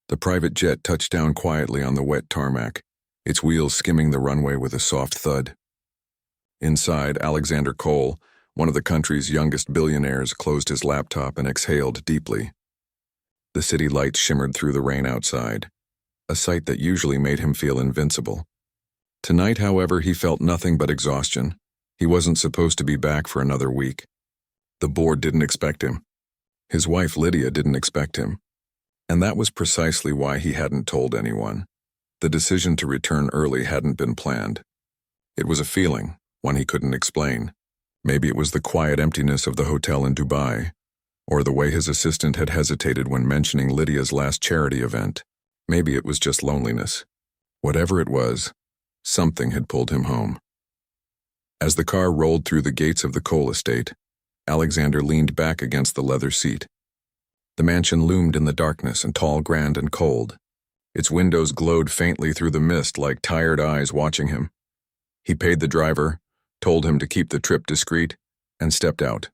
The private jet touched down quietly on the wet tarmac, its wheels skimming the runway with a soft thud. Inside, Alexander Cole, one of the country's youngest billionaires, closed his laptop and exhaled deeply. The city lights shimmered through the rain outside, a sight that usually made him feel invincible. Tonight, however, he felt nothing but exhaustion. He wasn't supposed to be back for another week. The board didn't expect him. His wife Lydia didn't expect him. And that was precisely why he hadn't told anyone. The decision to return early hadn't been planned. It was a feeling, one he couldn't explain. Maybe it was the quiet emptiness of the hotel in Dubai, or the way his assistant had hesitated when mentioning Lydia's last charity event. Maybe it was just loneliness. Whatever it was, something had pulled him home. As the car rolled through the gates of the Cole estate, Alexander leaned back against the leather seat. The mansion loomed in the darkness and tall, grand, and cold. Its windows glowed faintly through the mist like tired eyes watching him. He paid the driver, told him to keep the trip discreet, and stepped out.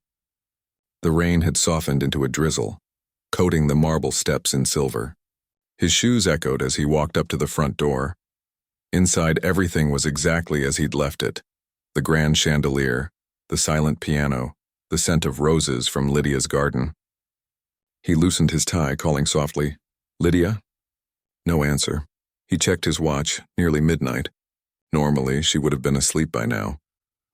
The rain had softened into a drizzle, coating the marble steps in silver. His shoes echoed as he walked up to the front door. Inside, everything was exactly as he'd left it. The grand chandelier, the silent piano, the scent of roses from Lydia's garden. He loosened his tie, calling softly, "Lydia?" No answer. He checked his watch, nearly midnight. Normally, she would have been asleep by now,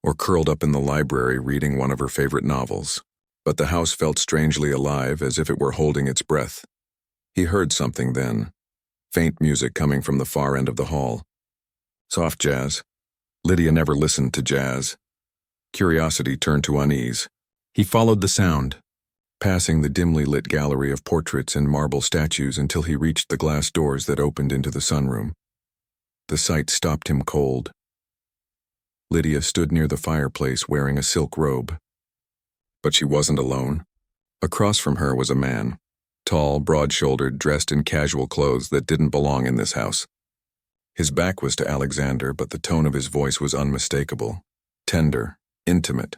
or curled up in the library reading one of her favorite novels. But the house felt strangely alive, as if it were holding its breath. He heard something then, faint music coming from the far end of the hall. Soft jazz. Lydia never listened to jazz. Curiosity turned to unease. He followed the sound, passing the dimly lit gallery of portraits and marble statues until he reached the glass doors that opened into the sunroom. The sight stopped him cold. Lydia stood near the fireplace wearing a silk robe. But she wasn't alone. Across from her was a man, tall, broad-shouldered, dressed in casual clothes that didn't belong in this house. His back was to Alexander, but the tone of his voice was unmistakable, tender, intimate.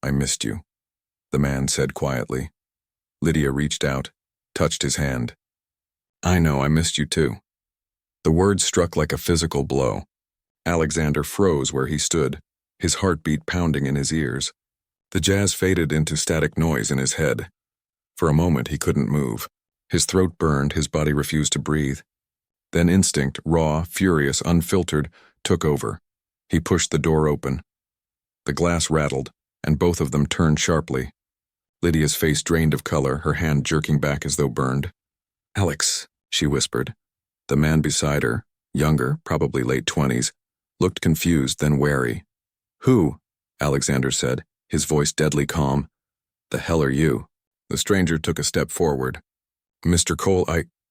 "I missed you," the man said quietly. Lydia reached out, touched his hand. "I know, I missed you too." The words struck like a physical blow. Alexander froze where he stood, his heartbeat pounding in his ears. The jazz faded into static noise in his head. For a moment he couldn't move. His throat burned, his body refused to breathe. Then instinct, raw, furious, unfiltered, took over. He pushed the door open. The glass rattled, and both of them turned sharply. Lydia's face drained of color, her hand jerking back as though burned. "Alex," she whispered. The man beside her, younger, probably late 20s, looked confused, then wary. "Who?" Alexander said, his voice deadly calm. "The hell are you?" The stranger took a step forward. "Mr. Cole,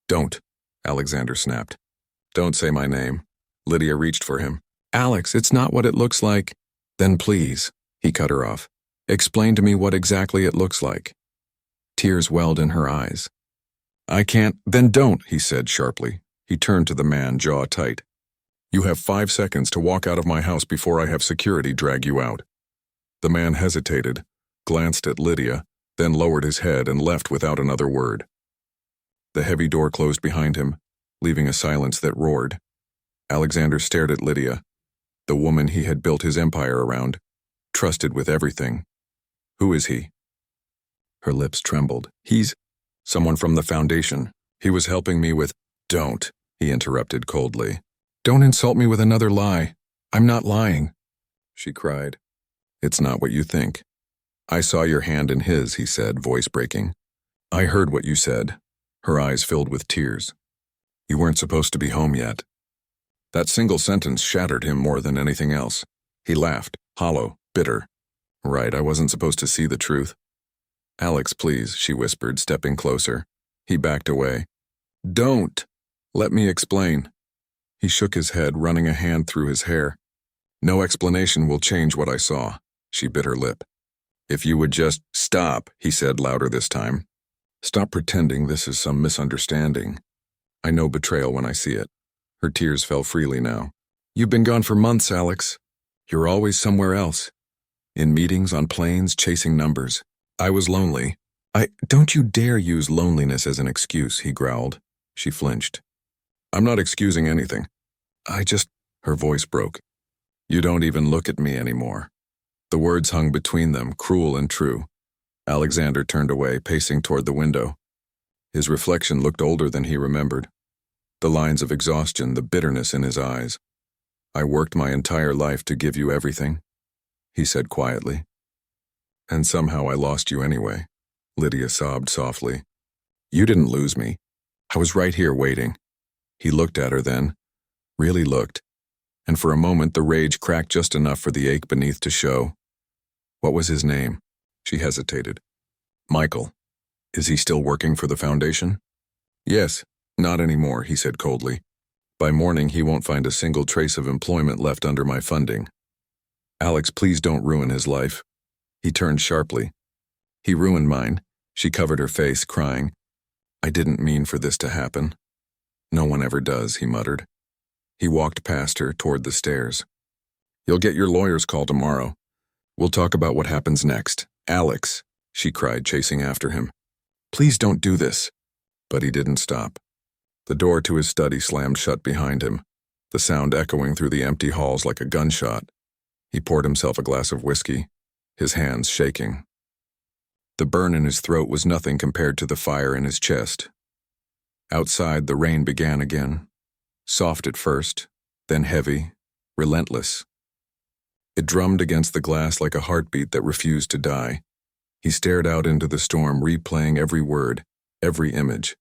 Don't," Alexander snapped. "Don't say my name." Lydia reached for him. "Alex, it's not what it looks like." "Then please," he cut her off. "Explain to me what exactly it looks like." Tears welled in her eyes. "I can't." "Then don't," he said sharply. He turned to the man, jaw tight. "You have 5 seconds to walk out of my house before I have security drag you out." The man hesitated, glanced at Lydia, then lowered his head and left without another word. The heavy door closed behind him, leaving a silence that roared. Alexander stared at Lydia, the woman he had built his empire around, trusted with everything. "Who is he?" Her lips trembled. "He's someone from the Foundation. He was helping me with—" "Don't," he interrupted coldly. "Don't insult me with another lie. I'm not lying," she cried. "It's not what you think." "I saw your hand in his," he said, voice breaking. "I heard what you said." Her eyes filled with tears. "You weren't supposed to be home yet." That single sentence shattered him more than anything else. He laughed, hollow, bitter. "Right, I wasn't supposed to see the truth." "Alex, please," she whispered, stepping closer. He backed away. "Don't! Let me explain." He shook his head, running a hand through his hair. "No explanation will change what I saw." She bit her lip. "If you would just—" "Stop," he said louder this time. "Stop pretending this is some misunderstanding. I know betrayal when I see it." Her tears fell freely now. "You've been gone for months, Alex. You're always somewhere else. In meetings, on planes, chasing numbers. I was lonely." "Don't you dare use loneliness as an excuse," he growled. She flinched. I'm not excusing anything. Her voice broke. You don't even look at me anymore. The words hung between them, cruel and true. Alexander turned away, pacing toward the window. His reflection looked older than he remembered. The lines of exhaustion, the bitterness in his eyes. I worked my entire life to give you everything, he said quietly. And somehow I lost you anyway, Lydia sobbed softly. You didn't lose me. I was right here waiting. He looked at her then, really looked, and for a moment the rage cracked just enough for the ache beneath to show. What was his name? She hesitated. Michael. Is he still working for the foundation? Yes, not anymore, he said coldly. By morning he won't find a single trace of employment left under my funding. Alex, please don't ruin his life. He turned sharply. He ruined mine. She covered her face, crying. I didn't mean for this to happen. No one ever does, he muttered. He walked past her toward the stairs. You'll get your lawyer's call tomorrow. We'll talk about what happens next. Alex, she cried, chasing after him. Please don't do this. But he didn't stop. The door to his study slammed shut behind him, the sound echoing through the empty halls like a gunshot. He poured himself a glass of whiskey, his hands shaking. The burn in his throat was nothing compared to the fire in his chest. Outside, the rain began again, soft at first, then heavy, relentless. It drummed against the glass like a heartbeat that refused to die. He stared out into the storm, replaying every word, every image.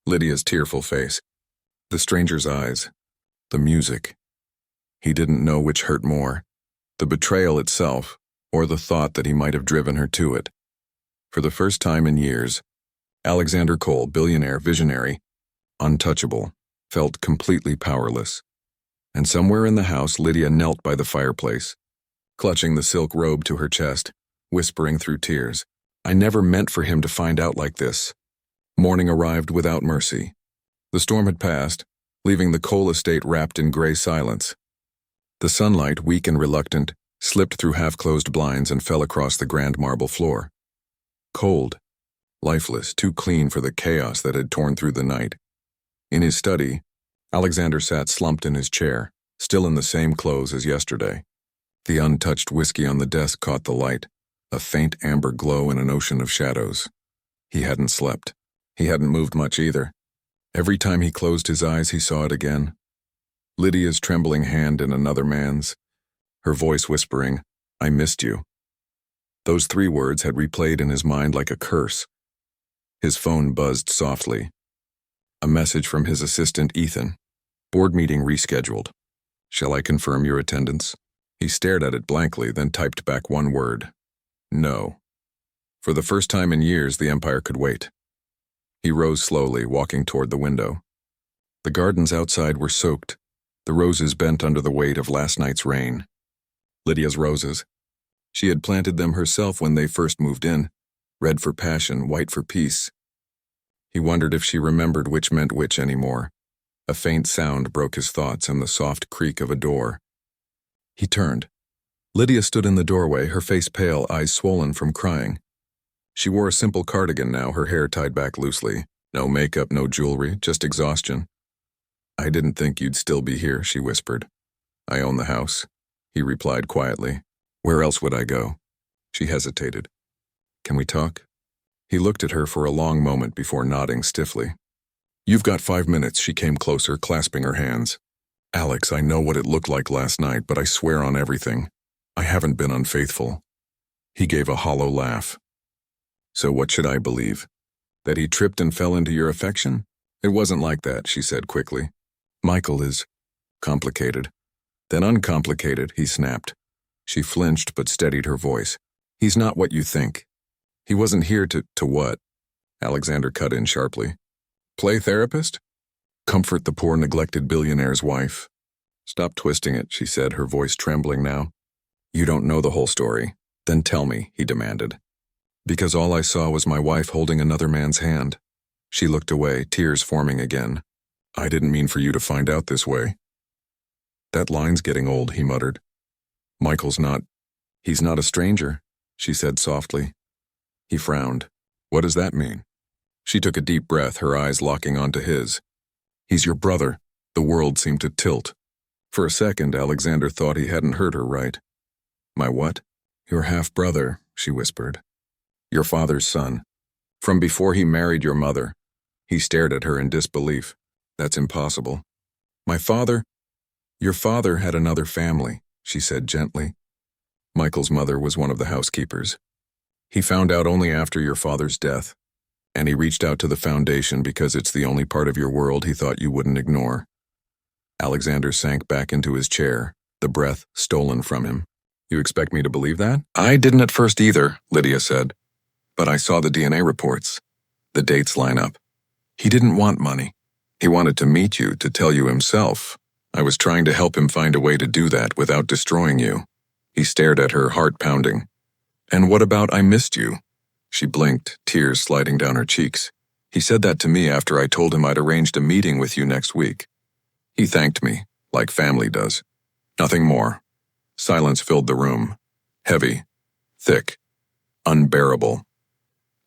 Lydia's tearful face, the stranger's eyes, the music. He didn't know which hurt more, the betrayal itself, or the thought that he might have driven her to it. For the first time in years, Alexander Cole, billionaire, visionary, untouchable, felt completely powerless. And somewhere in the house, Lydia knelt by the fireplace, clutching the silk robe to her chest, whispering through tears, I never meant for him to find out like this. Morning arrived without mercy. The storm had passed, leaving the Cole estate wrapped in gray silence. The sunlight, weak and reluctant, slipped through half-closed blinds and fell across the grand marble floor. Cold, lifeless, too clean for the chaos that had torn through the night. In his study, Alexander sat slumped in his chair, still in the same clothes as yesterday. The untouched whiskey on the desk caught the light, a faint amber glow in an ocean of shadows. He hadn't slept. He hadn't moved much either. Every time he closed his eyes, he saw it again. Lydia's trembling hand in another man's, her voice whispering, I missed you. Those 3 words had replayed in his mind like a curse. His phone buzzed softly. A message from his assistant, Ethan. Board meeting rescheduled. Shall I confirm your attendance? He stared at it blankly, then typed back one word. No. For the first time in years, the Empire could wait. He rose slowly, walking toward the window. The gardens outside were soaked, the roses bent under the weight of last night's rain. Lydia's roses. She had planted them herself when they first moved in, red for passion, white for peace. He wondered if she remembered which meant which anymore. A faint sound broke his thoughts and the soft creak of a door. He turned. Lydia stood in the doorway, her face pale, eyes swollen from crying. She wore a simple cardigan now, her hair tied back loosely. No makeup, no jewelry, just exhaustion. I didn't think you'd still be here, she whispered. I own the house, he replied quietly. Where else would I go? She hesitated. Can we talk? He looked at her for a long moment before nodding stiffly. You've got 5 minutes, she came closer, clasping her hands. Alex, I know what it looked like last night, but I swear on everything. I haven't been unfaithful. He gave a hollow laugh. So what should I believe? That he tripped and fell into your affection? It wasn't like that, she said quickly. Michael is complicated. Then uncomplicated, he snapped. She flinched but steadied her voice. He's not what you think. He wasn't here to what? Alexander cut in sharply. Play therapist? Comfort the poor neglected billionaire's wife. Stop twisting it, she said, her voice trembling now. You don't know the whole story. Then tell me, he demanded. Because all I saw was my wife holding another man's hand. She looked away, tears forming again. I didn't mean for you to find out this way. That line's getting old, he muttered. He's not a stranger, she said softly. He frowned. What does that mean? She took a deep breath, her eyes locking onto his. He's your brother. The world seemed to tilt. For a second, Alexander thought he hadn't heard her right. My what? Your half-brother, she whispered. Your father's son. From before he married your mother. He stared at her in disbelief. That's impossible. My father? Your father had another family, she said gently. Michael's mother was one of the housekeepers. He found out only after your father's death, and he reached out to the foundation because it's the only part of your world he thought you wouldn't ignore. Alexander sank back into his chair, the breath stolen from him. You expect me to believe that? I didn't at first either, Lydia said. But I saw the DNA reports. The dates line up. He didn't want money. He wanted to meet you, to tell you himself. I was trying to help him find a way to do that without destroying you. He stared at her, heart pounding. And what about I missed you? She blinked, tears sliding down her cheeks. He said that to me after I told him I'd arranged a meeting with you next week. He thanked me, like family does. Nothing more. Silence filled the room. Heavy, thick, unbearable.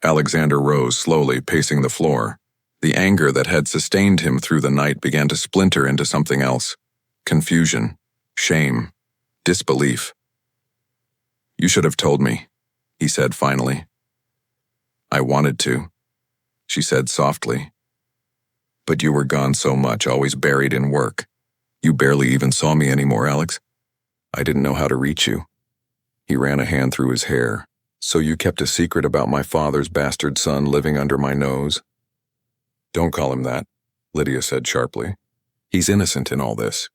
Alexander rose slowly, pacing the floor. The anger that had sustained him through the night began to splinter into something else. Confusion, shame, disbelief. You should have told me, he said finally. I wanted to, she said softly. But you were gone so much, always buried in work. You barely even saw me anymore, Alex. I didn't know how to reach you. He ran a hand through his hair. So you kept a secret about my father's bastard son living under my nose? Don't call him that, Lydia said sharply. He's innocent in all this.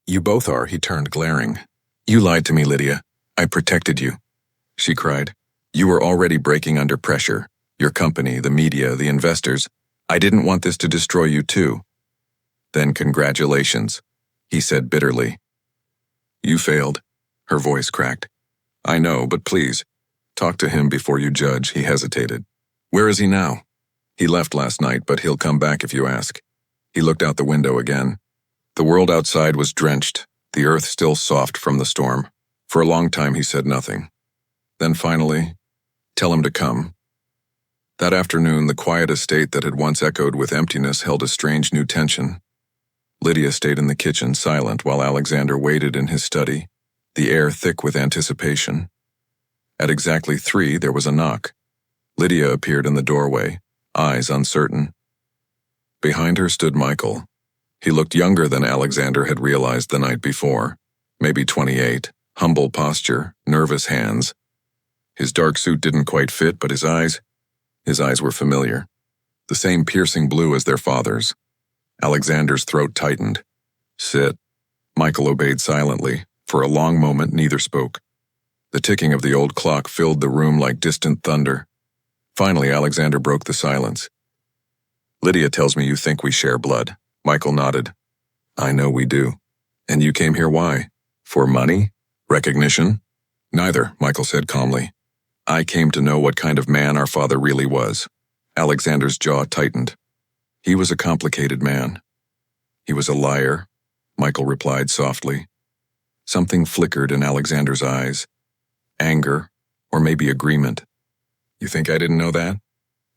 You both are, he turned, glaring. You lied to me, Lydia. I protected you, she cried. You were already breaking under pressure. Your company, the media, the investors. I didn't want this to destroy you too. Then congratulations, he said bitterly. You failed. Her voice cracked. I know, but please, talk to him before you judge, he hesitated. Where is he now? He left last night, but he'll come back if you ask. He looked out the window again. The world outside was drenched, the earth still soft from the storm. For a long time he said nothing. Then finally, tell him to come. That afternoon, the quiet estate that had once echoed with emptiness held a strange new tension. Lydia stayed in the kitchen, silent, while Alexander waited in his study, the air thick with anticipation. At exactly 3, there was a knock. Lydia appeared in the doorway, eyes uncertain. Behind her stood Michael. He looked younger than Alexander had realized the night before, maybe 28, humble posture, nervous hands. His dark suit didn't quite fit, but his eyes were familiar. The same piercing blue as their father's. Alexander's throat tightened. Sit. Michael obeyed silently. For a long moment, neither spoke. The ticking of the old clock filled the room like distant thunder. Finally, Alexander broke the silence. Lydia tells me you think we share blood. Michael nodded. I know we do. And you came here why? For money? Recognition? Neither, Michael said calmly. I came to know what kind of man our father really was. Alexander's jaw tightened. He was a complicated man. He was a liar, Michael replied softly. Something flickered in Alexander's eyes. Anger, or maybe agreement. You think I didn't know that?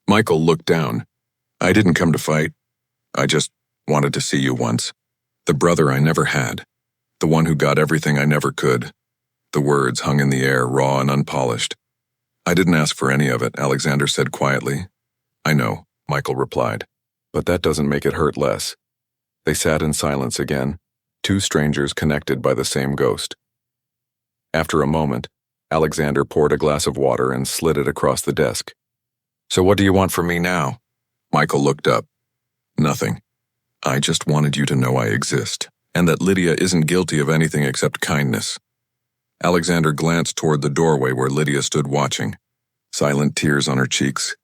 Michael looked down. I didn't come to fight. I just wanted to see you once. The brother I never had. The one who got everything I never could. The words hung in the air, raw and unpolished. I didn't ask for any of it, Alexander said quietly. I know, Michael replied. But that doesn't make it hurt less. They sat in silence again, 2 strangers connected by the same ghost. After a moment, Alexander poured a glass of water and slid it across the desk. So what do you want from me now? Michael looked up. Nothing. I just wanted you to know I exist, and that Lydia isn't guilty of anything except kindness. Alexander glanced toward the doorway where Lydia stood watching, silent tears on her cheeks.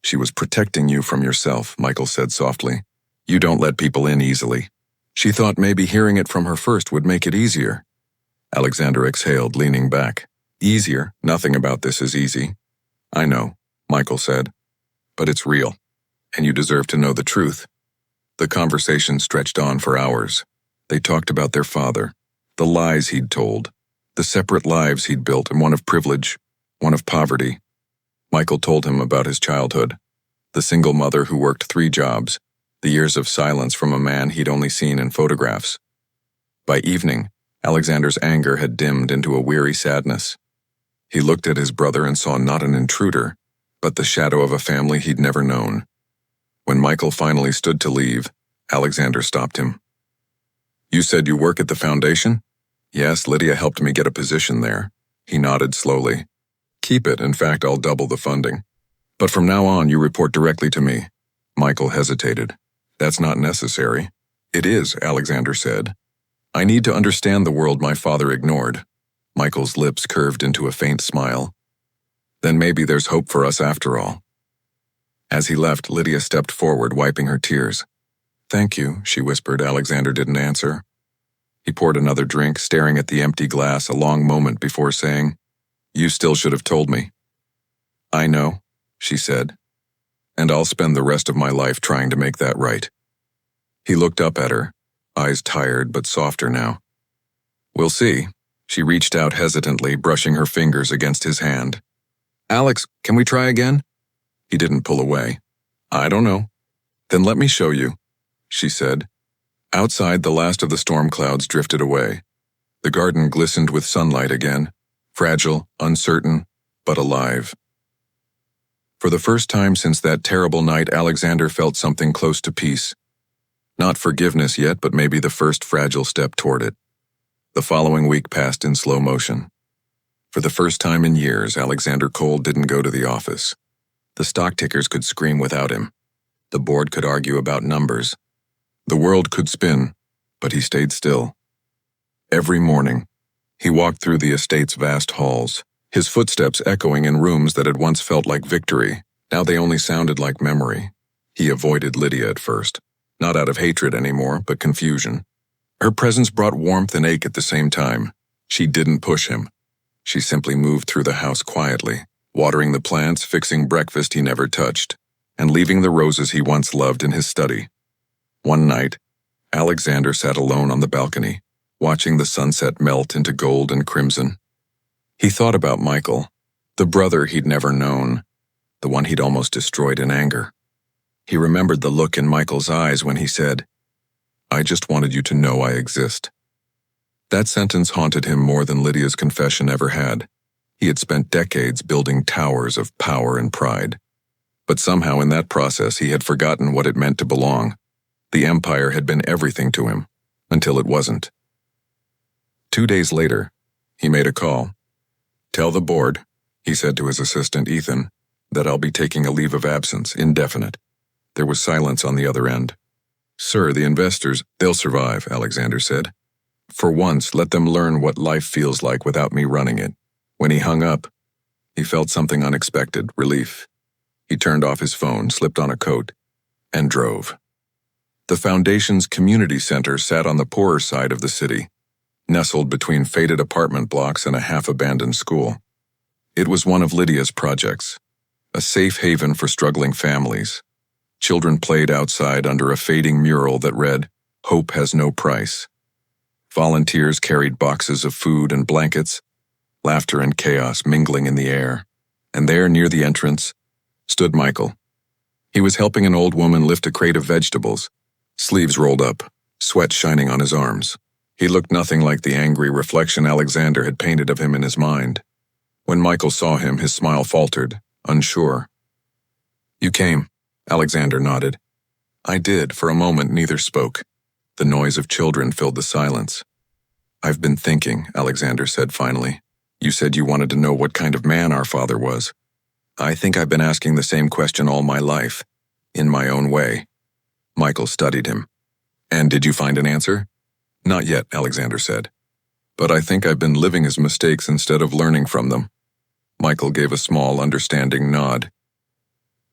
She was protecting you from yourself, Michael said softly. You don't let people in easily. She thought maybe hearing it from her first would make it easier. Alexander exhaled, leaning back. Easier? Nothing about this is easy. I know, Michael said. But it's real, and you deserve to know the truth. The conversation stretched on for hours. They talked about their father, the lies he'd told, the separate lives he'd built, and one of privilege, one of poverty. Michael told him about his childhood, The single mother who worked 3 jobs, the years of silence from a man he'd only seen in photographs. By evening, Alexander's anger had dimmed into a weary sadness. He looked at his brother and saw not an intruder, but the shadow of a family he'd never known. When Michael finally stood to leave, Alexander stopped him. "You said you work at the foundation?" "Yes, Lydia helped me get a position there." He nodded slowly. "Keep it, in fact, I'll double the funding. But from now on, you report directly to me." Michael hesitated. "That's not necessary." "It is," Alexander said. "I need to understand the world my father ignored." Michael's lips curved into a faint smile. "Then maybe there's hope for us after all." As he left, Lydia stepped forward, wiping her tears. "Thank you," she whispered. Alexander didn't answer. He poured another drink, staring at the empty glass a long moment before saying, "You still should have told me." "I know," she said, "and I'll spend the rest of my life trying to make that right." He looked up at her, eyes tired but softer now. "We'll see." She reached out hesitantly, brushing her fingers against his hand. "Alex, can we try again?" He didn't pull away. "I don't know." "Then let me show you," she said. Outside, the last of the storm clouds drifted away. The garden glistened with sunlight again, fragile, uncertain, but alive. For the first time since that terrible night, Alexander felt something close to peace. Not forgiveness yet, but maybe the first fragile step toward it. The following week passed in slow motion. For the first time in years, Alexander Cole didn't go to the office. The stock tickers could scream without him. The board could argue about numbers. The world could spin, but he stayed still. Every morning, he walked through the estate's vast halls, his footsteps echoing in rooms that had once felt like victory. Now they only sounded like memory. He avoided Lydia at first, not out of hatred anymore, but confusion. Her presence brought warmth and ache at the same time. She didn't push him. She simply moved through the house quietly, watering the plants, fixing breakfast he never touched, and leaving the roses he once loved in his study. One night, Alexander sat alone on the balcony, watching the sunset melt into gold and crimson. He thought about Michael, the brother he'd never known, the one he'd almost destroyed in anger. He remembered the look in Michael's eyes when he said, "I just wanted you to know I exist." That sentence haunted him more than Lydia's confession ever had. He had spent decades building towers of power and pride. But somehow in that process he had forgotten what it meant to belong. The empire had been everything to him, until it wasn't. 2 days later, he made a call. "Tell the board," he said to his assistant Ethan, "that I'll be taking a leave of absence, indefinite." There was silence on the other end. "Sir, the investors, they'll survive," Alexander said. "For once, let them learn what life feels like without me running it." When he hung up, he felt something unexpected, relief. He turned off his phone, slipped on a coat, and drove. The Foundation's community center sat on the poorer side of the city, nestled between faded apartment blocks and a half-abandoned school. It was one of Lydia's projects, a safe haven for struggling families. Children played outside under a fading mural that read, "Hope has no price." Volunteers carried boxes of food and blankets, laughter and chaos mingling in the air. And there, near the entrance, stood Michael. He was helping an old woman lift a crate of vegetables, sleeves rolled up, sweat shining on his arms. He looked nothing like the angry reflection Alexander had painted of him in his mind. When Michael saw him, his smile faltered, unsure. "You came," Alexander nodded. "I did." For a moment, neither spoke. The noise of children filled the silence. "I've been thinking," Alexander said finally. "You said you wanted to know what kind of man our father was. I think I've been asking the same question all my life, in my own way." Michael studied him. "And did you find an answer?" "Not yet," Alexander said. "But I think I've been living his mistakes instead of learning from them." Michael gave a small, understanding nod.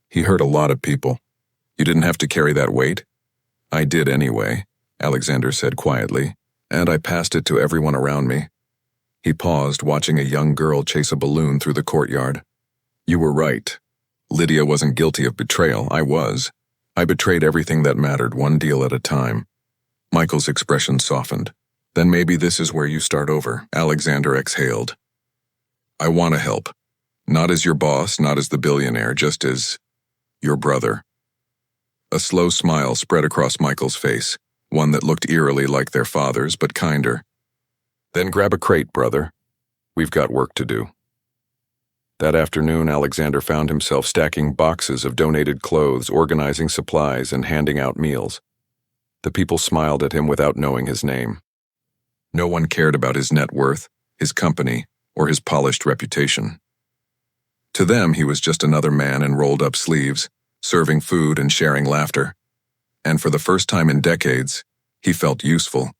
"He hurt a lot of people. You didn't have to carry that weight?" "I did anyway," Alexander said quietly, "and I passed it to everyone around me." He paused, watching a young girl chase a balloon through the courtyard. "You were right. Lydia wasn't guilty of betrayal. I was. I betrayed everything that mattered, one deal at a time." Michael's expression softened. "Then maybe this is where you start over." Alexander exhaled. "I want to help. Not as your boss, not as the billionaire, just as Your brother." A slow smile spread across Michael's face, one that looked eerily like their father's, but kinder. "Then grab a crate, brother. We've got work to do." That afternoon, Alexander found himself stacking boxes of donated clothes, organizing supplies, and handing out meals. The people smiled at him without knowing his name. No one cared about his net worth, his company, or his polished reputation. To them, he was just another man in rolled-up sleeves, serving food and sharing laughter. And for the first time in decades, he felt useful.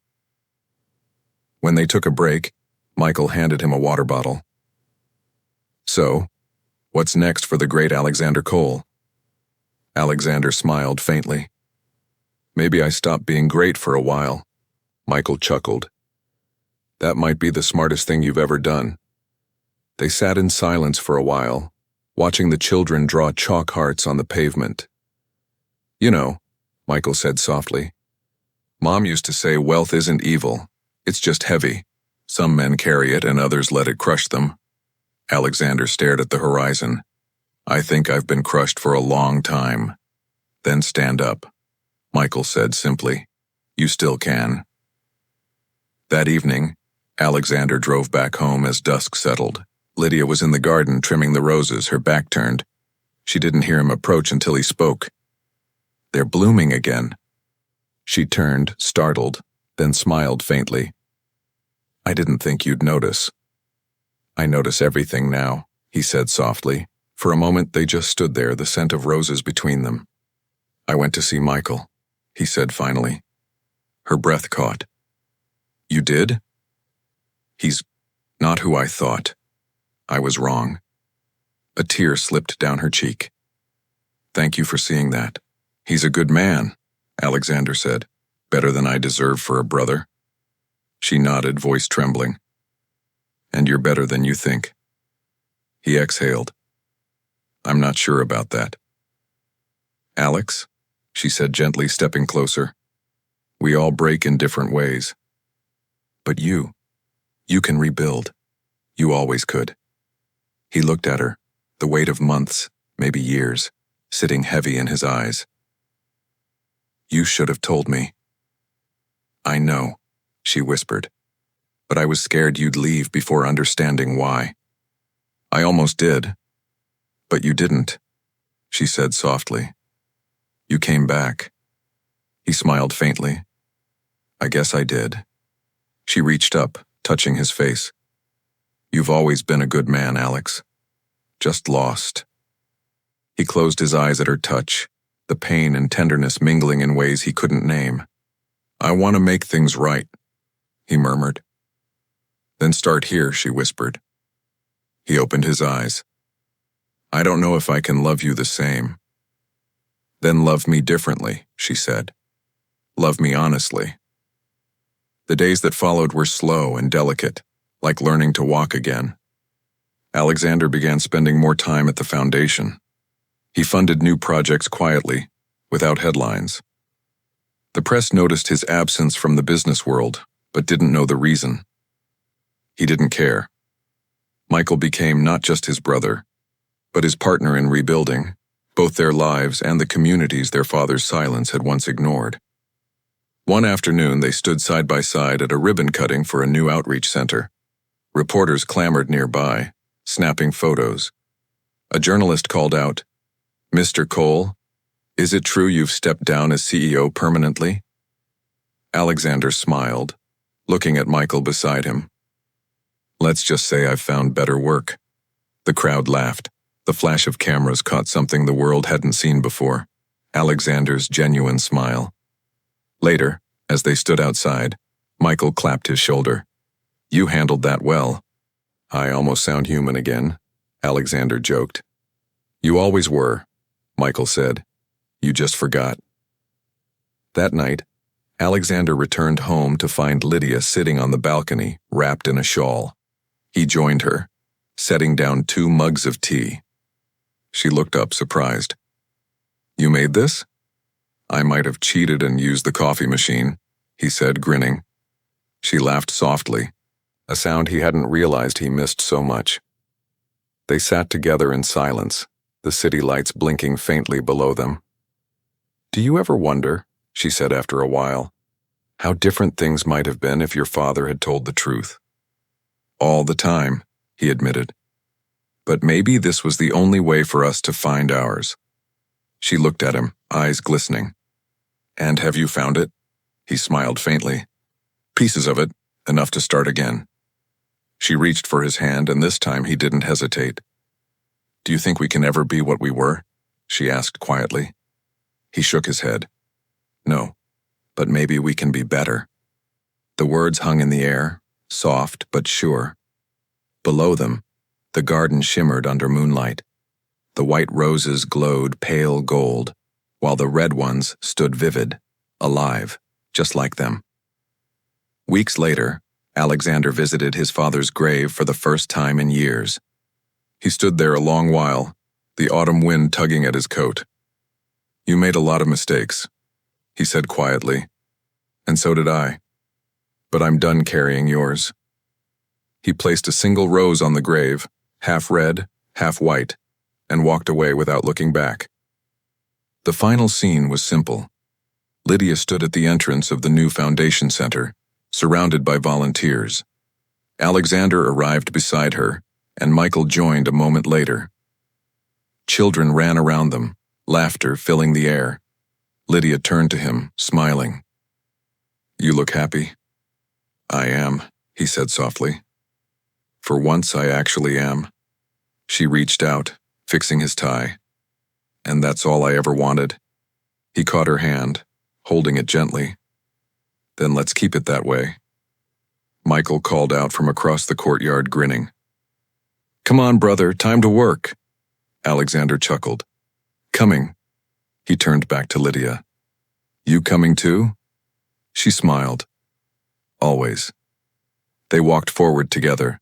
When they took a break, Michael handed him a water bottle. "So, what's next for the great Alexander Cole?" Alexander smiled faintly. "Maybe I stop being great for a while." Michael chuckled. "That might be the smartest thing you've ever done." They sat in silence for a while, watching the children draw chalk hearts on the pavement. "You know," Michael said softly, "Mom used to say wealth isn't evil, it's just heavy. Some men carry it and others let it crush them." Alexander stared at the horizon. "I think I've been crushed for a long time." "Then stand up," Michael said simply. "You still can." That evening, Alexander drove back home as dusk settled. Lydia was in the garden trimming the roses, her back turned. She didn't hear him approach until he spoke. "They're blooming again." She turned, startled, then smiled faintly. "I didn't think you'd notice." "I notice everything now," he said softly. For a moment they just stood there, the scent of roses between them. "I went to see Michael," he said finally. Her breath caught. "You did?" "He's not who I thought. I was wrong." A tear slipped down her cheek. "Thank you for seeing that. He's a good man," Alexander said. "Better than I deserve for a brother." She nodded, voice trembling. "And you're better than you think." He exhaled. "I'm not sure about that." "Alex," she said gently, stepping closer. "We all break in different ways. But you can rebuild. You always could." He looked at her, the weight of months, maybe years, sitting heavy in his eyes. "You should have told me." "I know," she whispered, "but I was scared you'd leave before understanding why." "I almost did." "But you didn't," she said softly. "You came back." He smiled faintly. "I guess I did." She reached up, touching his face. "You've always been a good man, Alex. Just lost." He closed his eyes at her touch, the pain and tenderness mingling in ways he couldn't name. "I want to make things right," he murmured. "Then start here," she whispered. He opened his eyes. "I don't know if I can love you the same." "Then love me differently," she said. "Love me honestly." The days that followed were slow and delicate, like learning to walk again. Alexander began spending more time at the foundation. He funded new projects quietly, without headlines. The press noticed his absence from the business world, but didn't know the reason. He didn't care. Michael became not just his brother, but his partner in rebuilding, both their lives and the communities their father's silence had once ignored. One afternoon, they stood side by side at a ribbon cutting for a new outreach center. Reporters clamored nearby, snapping photos. A journalist called out, "Mr. Cole, is it true you've stepped down as CEO permanently?" Alexander smiled, looking at Michael beside him. "Let's just say I've found better work." The crowd laughed. The flash of cameras caught something the world hadn't seen before, Alexander's genuine smile. Later, as they stood outside, Michael clapped his shoulder. "You handled that well." "I almost sound human again," Alexander joked. "You always were," Michael said. "You just forgot." That night, Alexander returned home to find Lydia sitting on the balcony, wrapped in a shawl. He joined her, setting down 2 mugs of tea. She looked up, surprised. "You made this?" "I might have cheated and used the coffee machine," he said, grinning. She laughed softly, a sound he hadn't realized he missed so much. They sat together in silence, the city lights blinking faintly below them. "Do you ever wonder," she said after a while, "how different things might have been if your father had told the truth?" "All the time," he admitted. "But maybe this was the only way for us to find ours." She looked at him, eyes glistening. "And have you found it?" He smiled faintly. "Pieces of it, enough to start again." She reached for his hand, and this time he didn't hesitate. "Do you think we can ever be what we were?" she asked quietly. He shook his head. "No, but maybe we can be better." The words hung in the air, soft but sure. Below them, the garden shimmered under moonlight. The white roses glowed pale gold, while the red ones stood vivid, alive, just like them. Weeks later, Alexander visited his father's grave for the first time in years. He stood there a long while, the autumn wind tugging at his coat. "You made a lot of mistakes," he said quietly. "And so did I. But I'm done carrying yours." He placed a single rose on the grave, half red, half white, and walked away without looking back. The final scene was simple. Lydia stood at the entrance of the new foundation center, surrounded by volunteers. Alexander arrived beside her, and Michael joined a moment later. Children ran around them, laughter filling the air. Lydia turned to him, smiling. "You look happy." "I am," he said softly. "For once I actually am." She reached out, fixing his tie. "And that's all I ever wanted." He caught her hand, holding it gently. "Then let's keep it that way." Michael called out from across the courtyard, grinning. "Come on, brother, time to work." Alexander chuckled. "Coming." He turned back to Lydia. "You coming too?" She smiled. "Always." They walked forward together,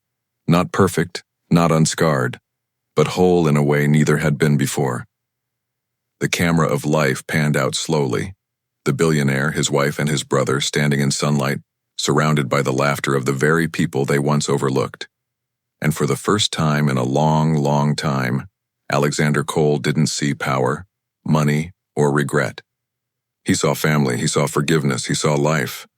not perfect, not unscarred, but whole in a way neither had been before. The camera of life panned out slowly, the billionaire, his wife, and his brother standing in sunlight, surrounded by the laughter of the very people they once overlooked. And for the first time in a long, long time, Alexander Cole didn't see power, money, or regret. He saw family, he saw forgiveness, he saw life.